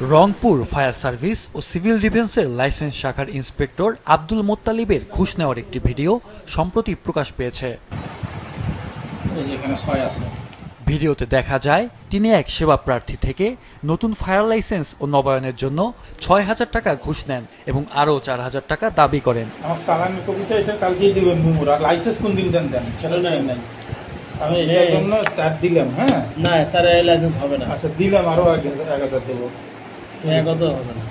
Rangpur fire service ও civil ডিফেন্সের licence শাখার inspector Abdul মোত্তালিবের ঘুষ নেওয়ার একটি ভিডিও সম্প্রতি প্রকাশ পেয়েছে। ভিডিওতে দেখা যায় তিনি এক সেবা প্রার্থী থেকে নতুন ফায়ার লাইসেন্স ও নবায়নের জন্য ৬,০০০ টাকা ঘুষ নেন এবং আরও ৪,০০০ টাকা দাবি করেন। আমি এর জন্য 4 দিলাম। হ্যাঁ না স্যার এই লাইসেন্স হবে না। আচ্ছা দিলাম আরো 1000 দেব। কত হবে না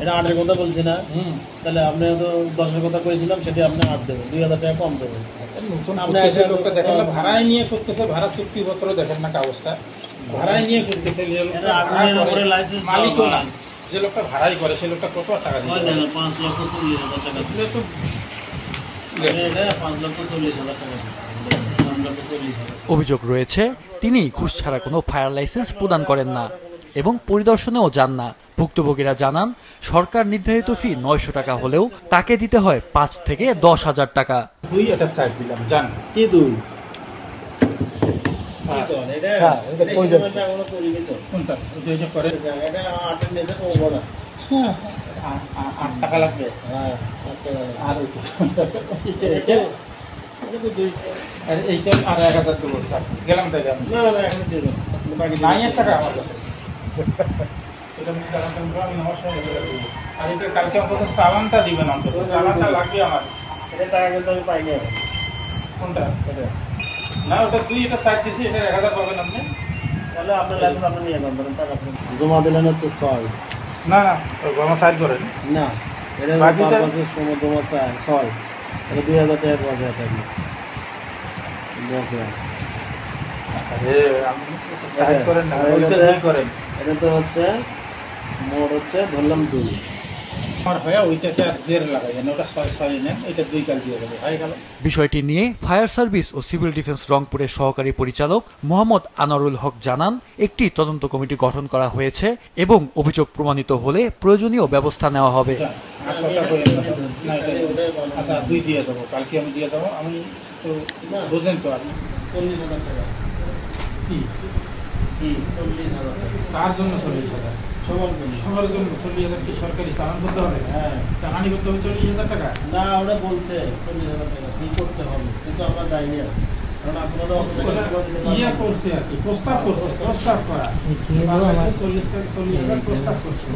এটা 8 এর কথা বলছি না। তাহলে আপনি তো 10 এর কথা কইছিলাম সেটা আপনি 8 দেবেন, 2000 টাকা কম দেবেন। নতুন আপনি এসে লোকটা দেখেন না ভাড়ায় নিয়ে করতেছে, ভাড়া চুক্তিপত্র দেখেন না কাগজটা ভাড়ায় নিয়ে করতেছে। এটা আপনার উপরে লাইসেন্স মালিক না, যে লোকটা ভাড়াই করে সেই লোকটা কত টাকা দিবে? 5,40,000 টাকা দিলে তো এটা 5,40,000 টাকা দিছে। অভিযোগ রয়েছে তিনি ঘুষ ছাড়া কোনো ফায়ার লাইসেন্স প্রদান করেন না এবং পরিদর্শনেও যান না। ভুক্তভোগীরা জানান সরকার নির্ধারিত ফি ৯০০ টাকা হলেও তাকে দিতে হয় ৫ থেকে ১০,০০০ টাকা। এইটা আর 1000 দেবো স্যার গেলাম তাই না না এখন দেব বাকি 9,000 টাকা আমার কাছে এটা আমি আমি নমস্কার আর এটা কালকে অন্তত চালানটা দিবেন, অন্তত চালানটা লাগবে আমার। এটা টাকা কিন্তু আমি পাই না। কোনটা এটা না ওটা তুই এটা সাইড দিছি, এটা 1000 পাবেন আপনি। তাহলে আপনার লাইসেন্স আপনি নিয়ে যান, টাকা আপনি জমা দিলেন হচ্ছে 6। না না জমা সাইড করেন না, এটা বাকিটা সময় জমা 6 এটা 2000 টাকা পাওয়া থাকবে। এটা তো হচ্ছে মোট হচ্ছে ধরলাম 2 আমার ভাইয়া ওইটাকে আর জের লাগাই না, ওটা 6 নেন, এটা 2 কাল দিয়ে দেবো হয়ে গেল। বিষয়টি নিয়ে ফায়ার সার্ভিস ও সিভিল ডিফেন্স রংপুরের সহকারী পরিচালক মোহাম্মদ আনোয়ারুল হক জানান একটি তদন্ত কমিটি গঠন করা হয়েছে এবং অভিযোগ প্রমাণিত হলে প্রয়োজনীয় ব্যবস্থা নেওয়া হবে। আচ্ছা 2 দিয়ে দেবো, কালকে আমি দিয়ে দেবো। আমি তো বুঝেন তো আপনি 40,000 টাকা কি 40,000 তার জন্য 40,000 সবার জন্য 40,000 কি সরকারি চালান করতে হবে? হ্যাঁ চালানি করতে হবে 40,000 টাকা। না ওরা বলছে 40,000 টাকা কি করতে হবে, কিন্তু আমরা যাইনি আর কারণ আপনারা ইয়ে করছে আর কি প্রস্তাব করা 40,000 প্রস্তাব করছে।